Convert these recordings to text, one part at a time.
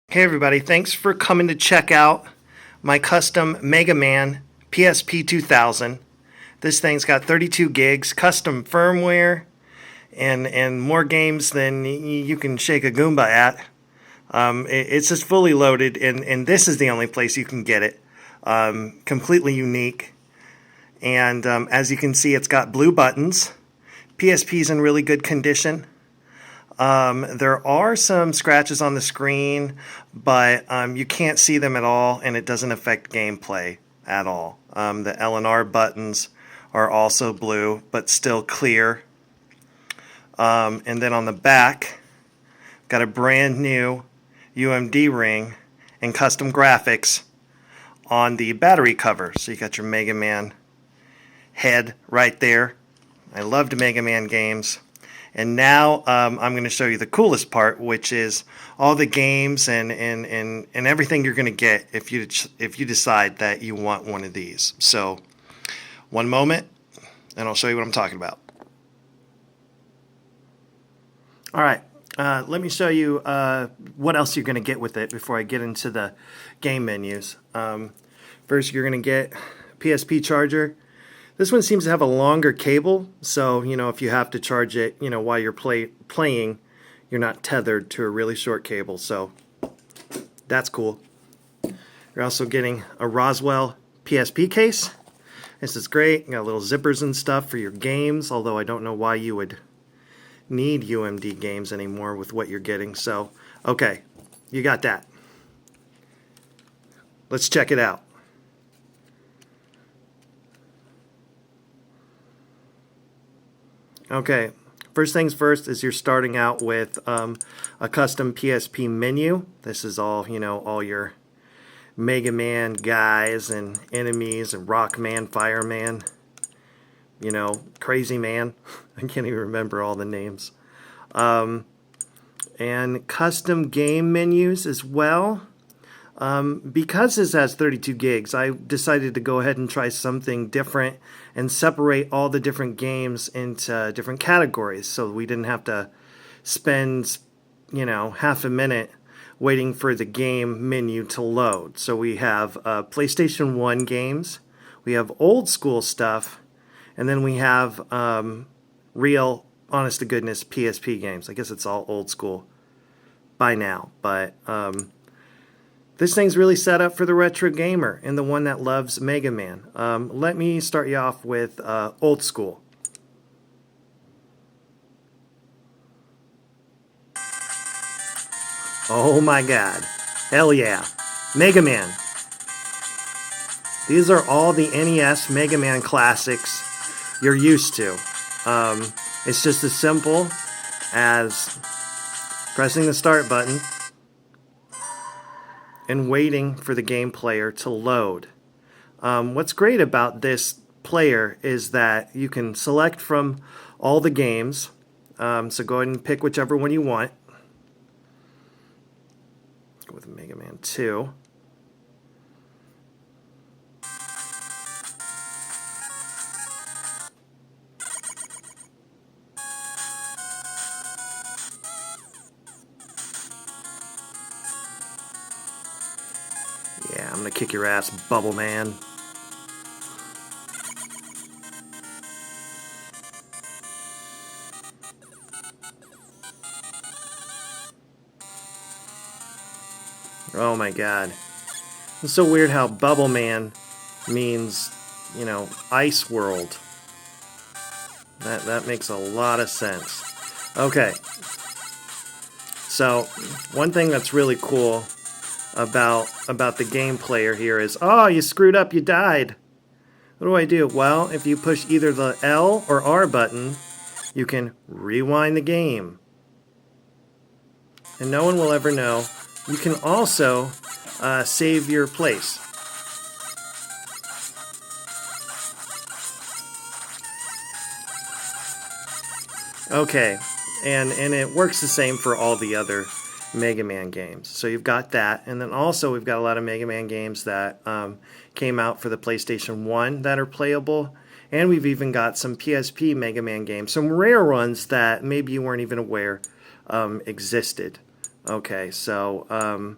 Hey everybody, thanks for coming to check out my custom Mega Man PSP 2000. This thing's got 32 gigs, custom firmware, and more games than you can shake a Goomba at. It's just fully loaded, and this is the only place you can get it. Completely unique. And as you can see, it's got blue buttons. PSP's in really good condition. There are some scratches on the screen, but you can't see them at all, and it doesn't affect gameplay at all. The L and R buttons are also blue, but still clear. And then on the back, got a brand new UMD ring and custom graphics on the battery cover. So you got your Mega Man head right there. I loved Mega Man games. And now I'm going to show you the coolest part, which is all the games and everything you're going to get if you decide that you want one of these. So one moment, and I'll show you what I'm talking about. All right, let me show you what else you're going to get with it before I get into the game menus. First, you're going to get PSP charger. This one seems to have a longer cable, so if you have to charge it, while you're playing, you're not tethered to a really short cable. So that's cool. You're also getting a Roswell Psp Case. This is great. You got little zippers and stuff for your games, although I don't know why you would need UMD games anymore with what you're getting. So, okay, you got that. Let's check it out. Okay, first things first is you're starting out with a custom Psp menu. This is all, all your Mega Man guys and enemies and Rockman, Fireman, Crazy Man. I can't even remember all the names. And custom game menus as well. Because this has 32 gigs, I decided to go ahead and try something different and separate all the different games into different categories so we didn't have to spend, half a minute waiting for the game menu to load. So we have PlayStation 1 games, we have old school stuff, and then we have real, honest-to-goodness PSP games. I guess it's all old school by now, but this thing's really set up for the retro gamer and the one that loves Mega Man. Let me start you off with old school. Oh my god. Hell yeah. Mega Man. These are all the NES Mega Man Classics you're used to. It's just as simple as pressing the start button and waiting for the game player to load. What's great about this player is that you can select from all the games. So go ahead and pick whichever one you want. Go with Mega Man 2. Yeah, I'm gonna kick your ass, Bubble Man. Oh my god. It's so weird how Bubble Man means, ice world. That makes a lot of sense. Okay. So, one thing that's really cool about the game player here is, oh, you screwed up, you died. What do I do? Well, if you push either the L or R button, you can rewind the game. And no one will ever know. You can also save your place. Okay, and it works the same for all the other Mega Man games. So you've got that, and then also we've got a lot of Mega Man games that came out for the PlayStation 1 that are playable, and we've even got some PSP Mega Man games, some rare ones that maybe you weren't even aware existed. Okay, so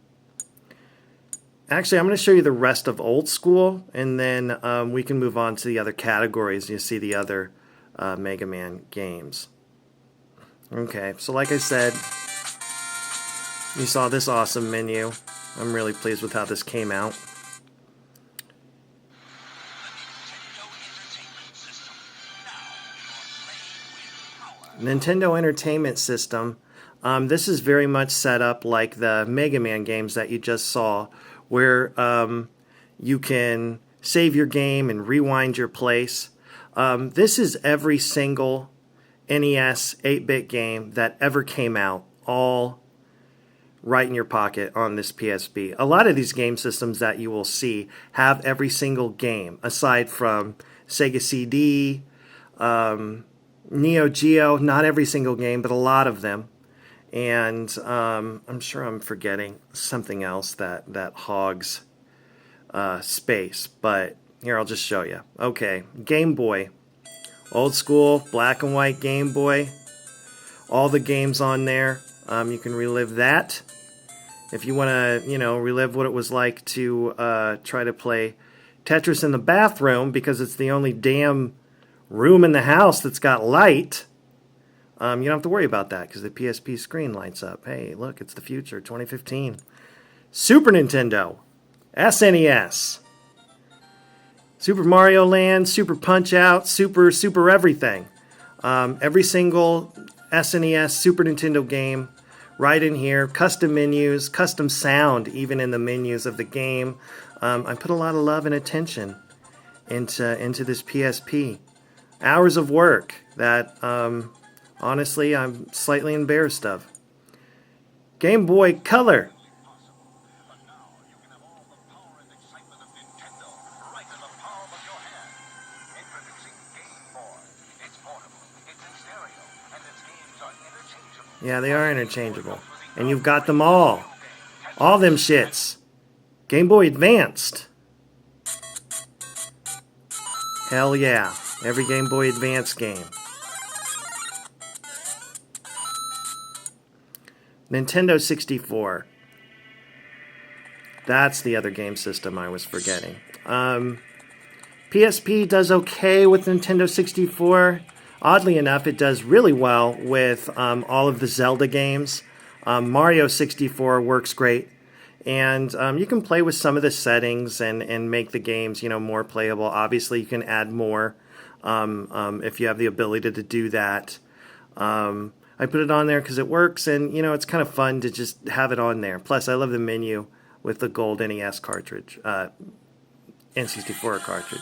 Actually, I'm going to show you the rest of old school, and then we can move on to the other categories. You see the other Mega Man games. Okay, so like I said, you saw this awesome menu. I'm really pleased with how this came out. Nintendo Entertainment System. This is very much set up like the Mega Man games that you just saw, where you can save your game and rewind your place. This is every single NES 8-bit game that ever came out, all right in your pocket on this PSP. A lot of these game systems that you will see have every single game, aside from Sega CD, Neo Geo, not every single game, but a lot of them. And I'm sure I'm forgetting something else that hogs space, but here, I'll just show you. Okay, Game Boy. Old school, black and white Game Boy. All the games on there. You can relive that. If you want to, relive what it was like to try to play Tetris in the bathroom, because it's the only damn room in the house that's got light, you don't have to worry about that because the PSP screen lights up. Hey, look, it's the future, 2015. Super Nintendo, SNES, Super Mario Land, Super Punch-Out, Super everything. Every single SNES, Super Nintendo game right in here. Custom menus, custom sound even in the menus of the game. I put a lot of love and attention into this PSP. Hours of work that, honestly, I'm slightly embarrassed of. Game Boy Color. Yeah, they are interchangeable. And you've got them all. All them shits. Game Boy Advanced. Hell yeah. Every Game Boy Advance game. Nintendo 64. That's the other game system I was forgetting. PSP does okay with Nintendo 64. Oddly enough, it does really well with all of the Zelda games. Mario 64 works great. And you can play with some of the settings and make the games, more playable. Obviously, you can add more if you have the ability to do that. I put it on there because it works, and, it's kind of fun to just have it on there. Plus, I love the menu with the gold NES cartridge, N64 cartridge.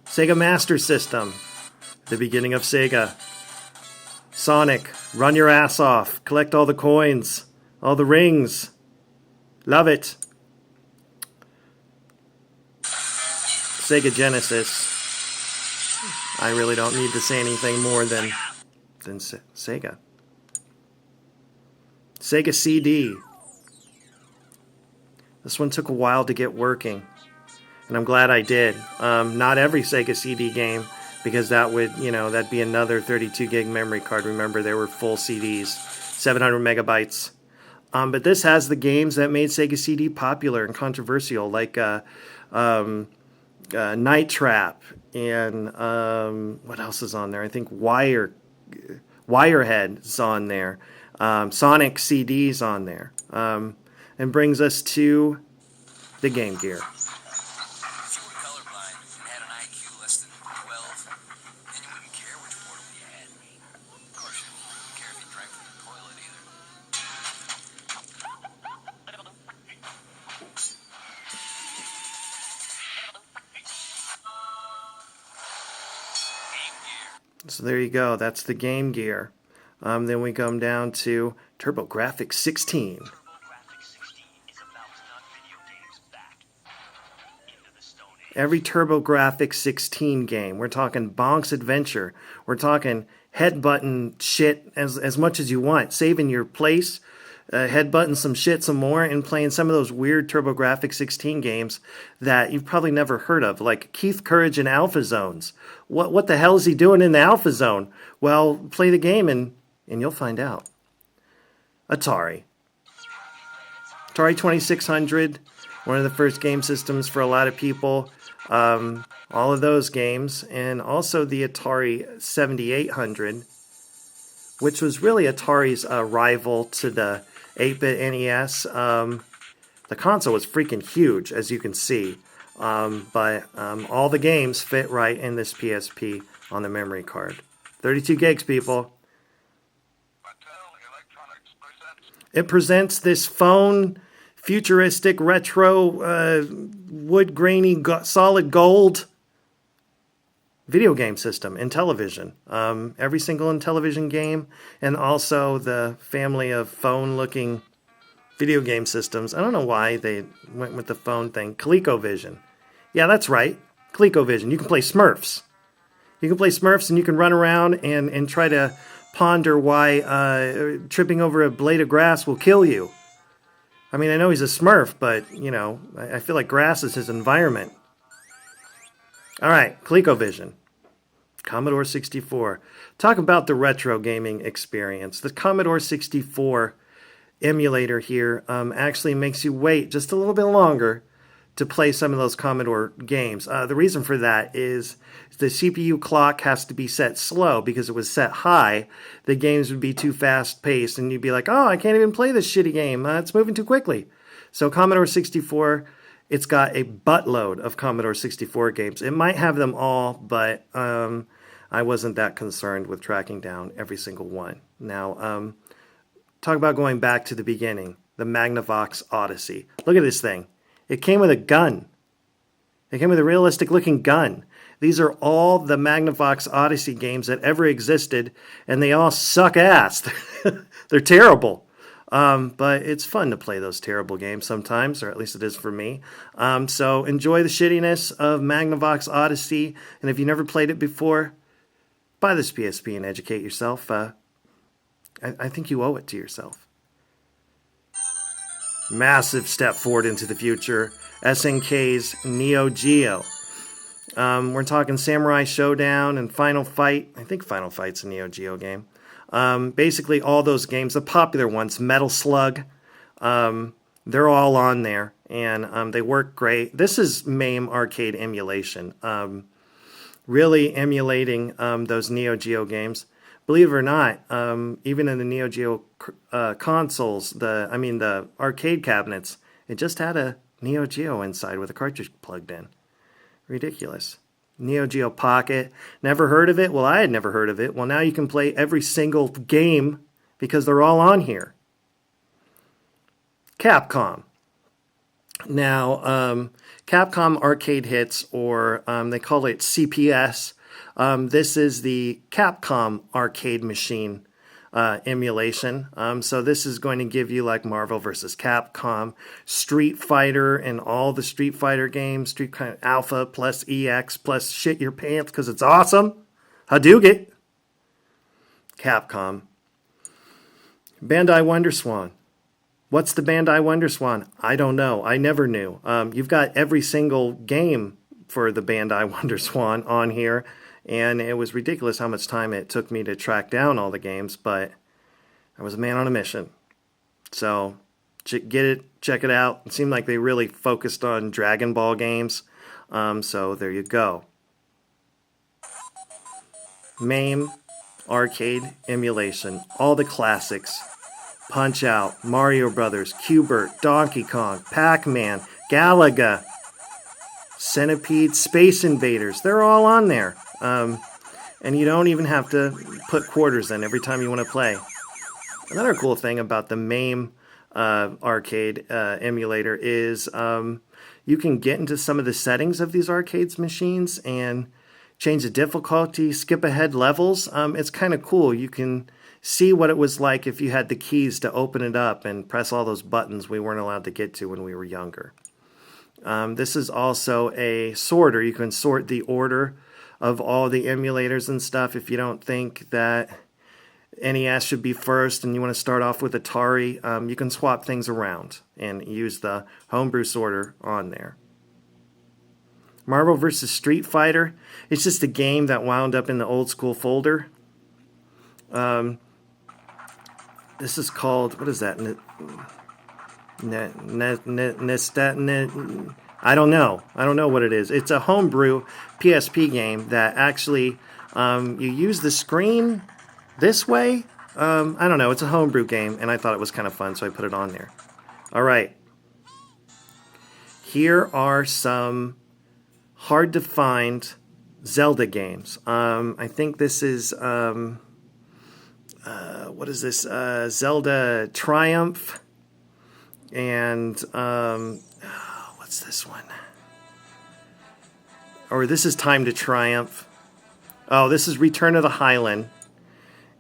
Sega Master System. The beginning of Sega. Sonic, run your ass off. Collect all the coins. All the rings. Love it. Sega Genesis. I really don't need to say anything more than Sega. Sega CD. This one took a while to get working. And I'm glad I did. Not every Sega CD game, because that would, that'd be another 32 gig memory card. Remember, there were full CDs, 700 megabytes. But this has the games that made Sega CD popular and controversial, like Night Trap, and what else is on there? I think Wirehead is on there. Sonic CD's on there. And brings us to the Game Gear. So there you go. That's the Game Gear. Then we come down to TurboGrafx 16. Every TurboGrafx 16 game. We're talking Bonk's Adventure. We're talking headbutting shit as much as you want. Saving your place, headbutting some shit some more, and playing some of those weird TurboGrafx 16 games that you've probably never heard of, like Keith Courage in Alpha Zones. What the hell is he doing in the Alpha Zone? Well, play the game and you'll find out. Atari. Atari 2600, one of the first game systems for a lot of people. All of those games, and also the Atari 7800, which was really Atari's rival to the 8-bit NES. The console was freaking huge, as you can see, but all the games fit right in this PSP on the memory card. 32 gigs, people. It presents this phone, futuristic, retro, wood grainy, solid gold video game system in television. Every single Intellivision game, and also the family of phone-looking video game systems. I don't know why they went with the phone thing. ColecoVision. Yeah, that's right. ColecoVision. You can play Smurfs. You can play Smurfs, and you can run around and try to ponder why tripping over a blade of grass will kill you. I mean, I know he's a Smurf, but, you know, I feel like grass is his environment. All right, ColecoVision. Commodore 64. Talk about the retro gaming experience. The Commodore 64 emulator here actually makes you wait just a little bit longer to play some of those Commodore games. The reason for that is the CPU clock has to be set slow, because it was set high. The games would be too fast-paced, and you'd be like, oh, I can't even play this shitty game. It's moving too quickly. So Commodore 64, it's got a buttload of Commodore 64 games. It might have them all, but I wasn't that concerned with tracking down every single one. Now, talk about going back to the beginning, the Magnavox Odyssey. Look at this thing. It came with a gun. It came with a realistic-looking gun. These are all the Magnavox Odyssey games that ever existed, and they all suck ass. They're terrible. But it's fun to play those terrible games sometimes, or at least it is for me. So enjoy the shittiness of Magnavox Odyssey, and if you never played it before, buy this PSP and educate yourself. I think you owe it to yourself. Massive step forward into the future. SNK's Neo Geo. We're talking Samurai Showdown and Final Fight. I think Final Fight's a Neo Geo game. Basically, all those games, the popular ones, Metal Slug, they're all on there, and they work great. This is Mame arcade emulation, really emulating those Neo Geo games. Believe it or not, even in the Neo Geo consoles, the arcade cabinets, it just had a Neo Geo inside with a cartridge plugged in. Ridiculous. Neo Geo Pocket. Never heard of it? Well, I had never heard of it. Well, now you can play every single game because they're all on here. Capcom. Now, Capcom Arcade Hits, or they call it CPS. This is the Capcom arcade machine emulation. So this is going to give you like Marvel vs. Capcom, Street Fighter, and all the Street Fighter games, Street Fighter Alpha plus EX plus shit your pants because it's awesome. Hadouken. Capcom. Bandai Wonderswan. What's the Bandai Wonderswan? I don't know. I never knew. You've got every single game for the Bandai Wonderswan on here. And it was ridiculous how much time it took me to track down all the games, but I was a man on a mission. So, get it, check it out. It seemed like they really focused on Dragon Ball games. So, there you go. Mame arcade emulation. All the classics. Punch-Out, Mario Brothers, Q*bert, Donkey Kong, Pac-Man, Galaga, Centipede, Space Invaders. They're all on there. And you don't even have to put quarters in every time you want to play. Another cool thing about the Mame arcade emulator is you can get into some of the settings of these arcades machines and change the difficulty, skip ahead levels. It's kind of cool. You can see what it was like if you had the keys to open it up and press all those buttons we weren't allowed to get to when we were younger. This is also a sorter. You can sort the order of all the emulators and stuff. If you don't think that NES should be first and you want to start off with Atari, you can swap things around and use the homebrew sorter on there. Marvel vs. Street Fighter. It's just a game that wound up in the old school folder. This is called, what is that? I don't know. I don't know what it is. It's a homebrew PSP game that actually you use the screen this way. I don't know. It's a homebrew game, and I thought it was kind of fun, so I put it on there. All right. Here are some hard to find Zelda games. I think this is what is this? Zelda Triumph, and what's this one? Or this is Time to Triumph. Oh, this is Return of the Highland,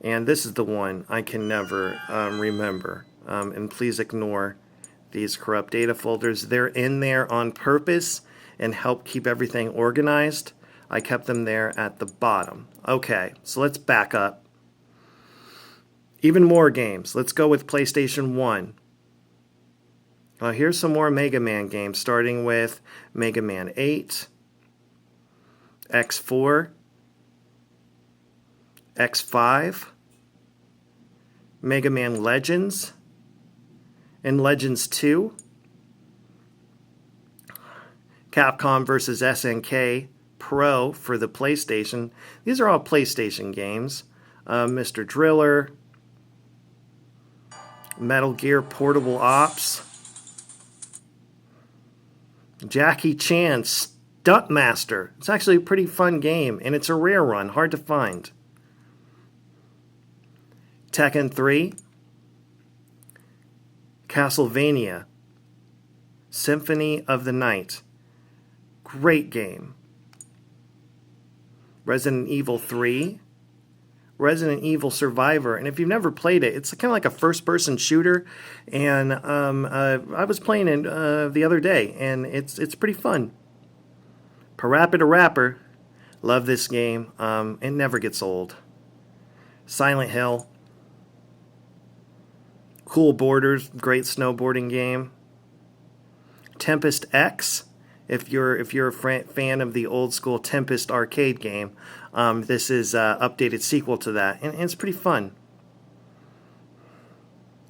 and this is the one I can never remember. And please ignore these corrupt data folders. They're in there on purpose and help keep everything organized. I kept them there at the bottom. Okay, so let's back up. Even more games. Let's go with PlayStation 1. Here's some more Mega Man games, starting with Mega Man 8, X4, X5, Mega Man Legends, and Legends 2, Capcom vs. SNK Pro for the PlayStation. These are all PlayStation games. Mr. Driller, Metal Gear Portable Ops, Jackie Chan Stuntmaster. It's actually a pretty fun game, and it's a rare one, hard to find. Tekken 3, Castlevania, Symphony of the Night. Great game. Resident Evil 3, Resident Evil Survivor, and if you've never played it, it's kind of like a first-person shooter, and I was playing it the other day, and it's pretty fun. Parappa the Rapper, love this game. It never gets old. Silent Hill, Cool Borders, great snowboarding game. Tempest X, if you're a fan of the old school Tempest arcade game, this is an updated sequel to that, and it's pretty fun.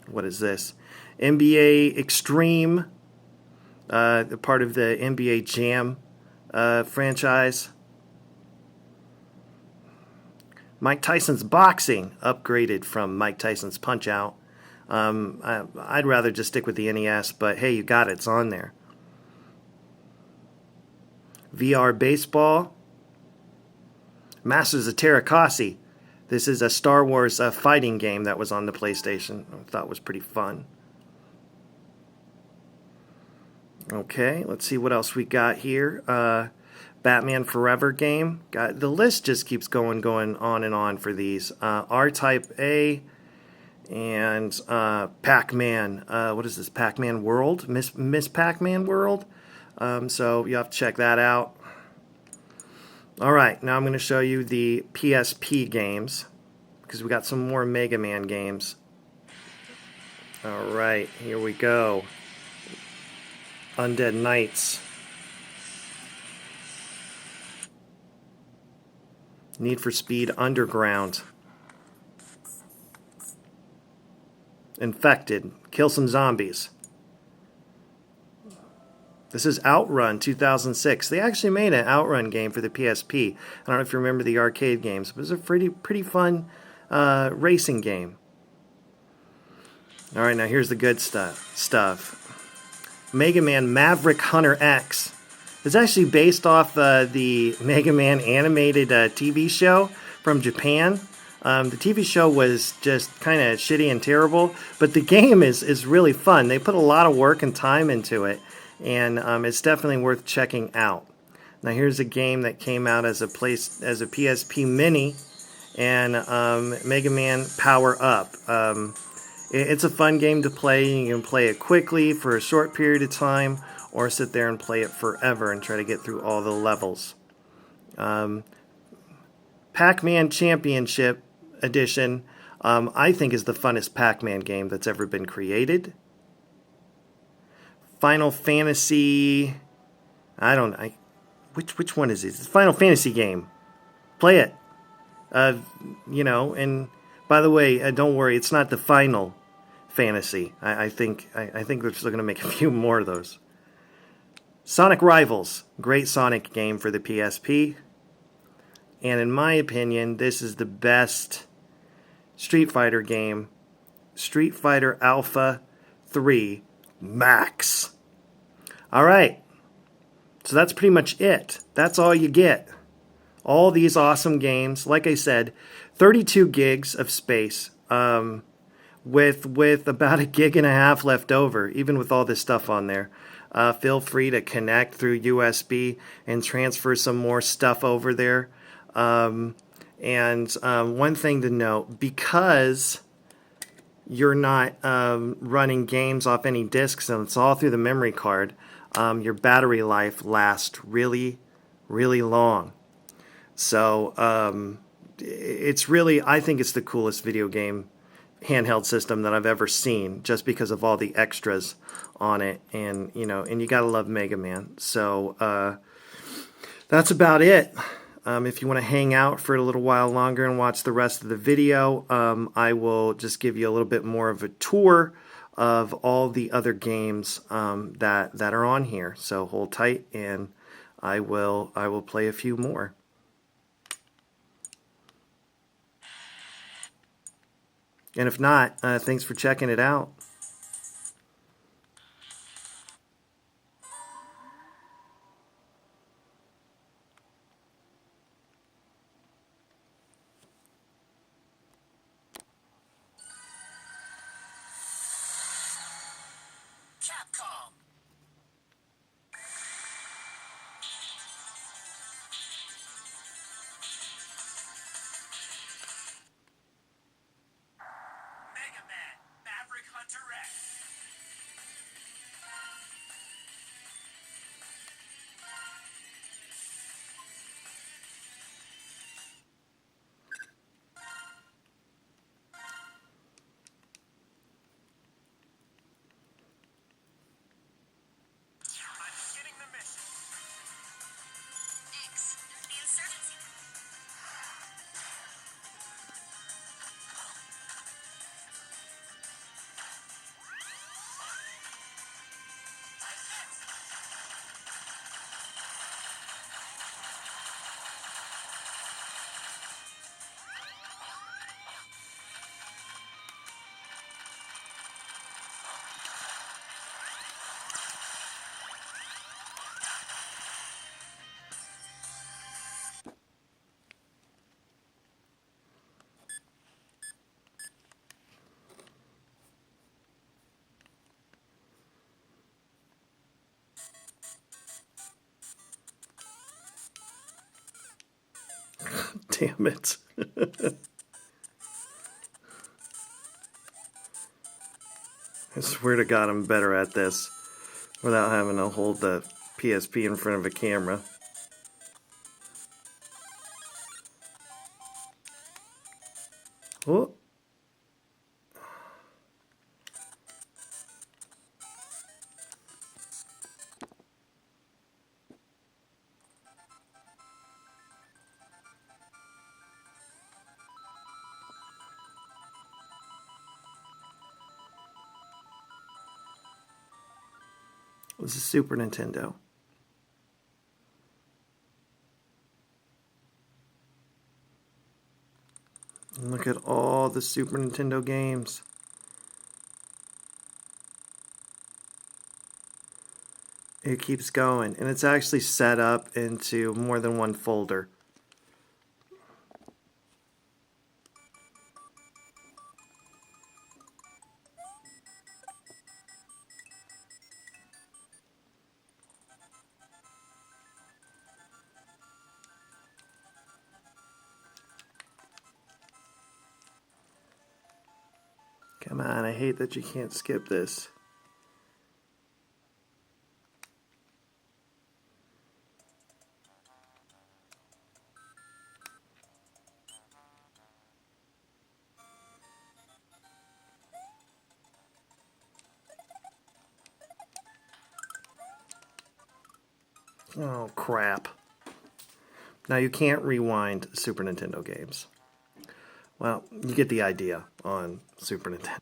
What is this? NBA Extreme, part of the NBA Jam franchise. Mike Tyson's Boxing, upgraded from Mike Tyson's Punch-Out. I'd rather just stick with the NES, but hey, you got it. It's on there. VR Baseball. Masters of Terracossi. This is a Star Wars fighting game that was on the PlayStation. I thought was pretty fun. Okay, let's see what else we got here. Batman Forever game. The list just keeps going on and on for these. R-Type A and Pac-Man. What is this? Pac-Man World? Miss Pac-Man World? So you have to check that out. All right, now I'm going to show you the PSP games because we got some more Mega Man games. All right, here we go. Undead Knights. Need for Speed Underground. Infected. Kill some zombies. This is Outrun 2006. They actually made an Outrun game for the PSP. I don't know if you remember the arcade games, but it was a pretty fun racing game. All right, now here's the good stuff. Mega Man Maverick Hunter X. It's actually based off the Mega Man animated TV show from Japan. The TV show was just kind of shitty and terrible, but the game is really fun. They put a lot of work and time into it, and it's definitely worth checking out. Now here's a game that came out as a PSP Mini, and Mega Man Power Up. It's a fun game to play. You can play it quickly for a short period of time, or sit there and play it forever and try to get through all the levels. Pac-Man Championship Edition, I think is the funnest Pac-Man game that's ever been created. Final Fantasy, which one is it? It's a Final Fantasy game. Play it. And by the way, don't worry, it's not the final fantasy. I think they're still going to make a few more of those. Sonic Rivals, great Sonic game for the PSP. And in my opinion, this is the best Street Fighter game. Street Fighter Alpha 3 Max. All right. So that's pretty much it. That's all you get. All these awesome games. Like I said, 32 gigs of space. With about a gig and a half left over, even with all this stuff on there. Feel free to connect through USB and transfer some more stuff over there. One thing to note, because you're not running games off any discs and it's all through the memory card, your battery life lasts really, really long. So it's really, I think it's the coolest video game handheld system that I've ever seen, just because of all the extras on it, and you gotta love Mega Man. So that's about it. If you want to hang out for a little while longer and watch the rest of the video, I will just give you a little bit more of a tour of all the other games that are on here. So hold tight, and I will play a few more. And if not, thanks for checking it out. Capcom. Mega Man, Maverick Hunter X. I'm beginning the mission. X, the insurgency. Damn it. I swear to God, I'm better at this without having to hold the PSP in front of a camera. Oh. This is Super Nintendo. And look at all the Super Nintendo games. It keeps going, and it's actually set up into more than one folder. Come on, I hate that you can't skip this. Oh, crap. Now, you can't rewind Super Nintendo games. Well, you get the idea on Super Nintendo.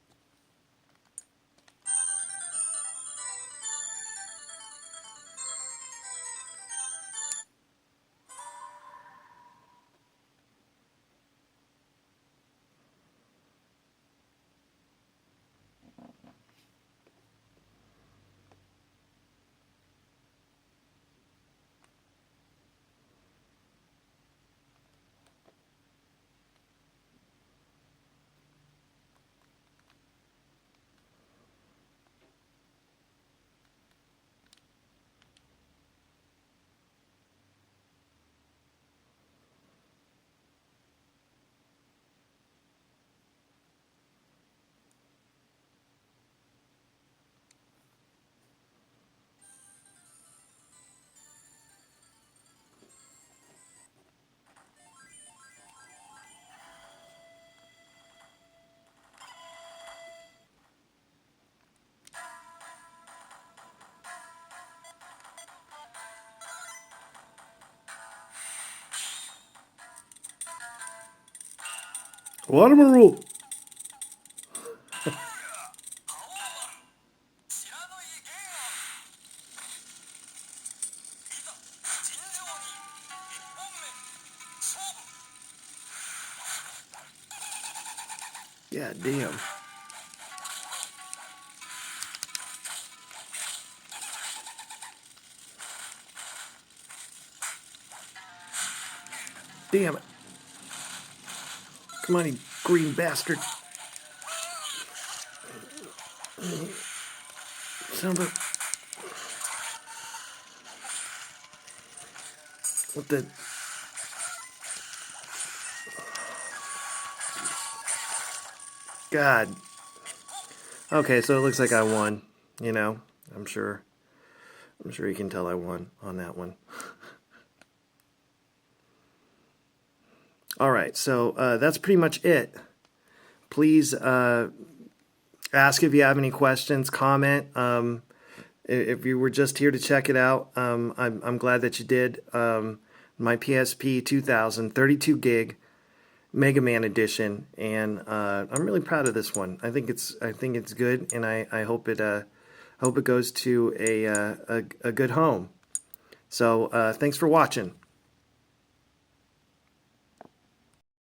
Watermaroo. Yeah, damn. Damn it. Come on, you green bastard. Son of a... What the... God. Okay, so it looks like I won. You know, I'm sure you can tell I won on that one. All right, so that's pretty much it. Please ask if you have any questions, comment. If you were just here to check it out, I'm glad that you did. My PSP 2000 32 gig Mega Man edition, and I'm really proud of this one. I think it's good, and I hope it goes to a good home. So thanks for watching.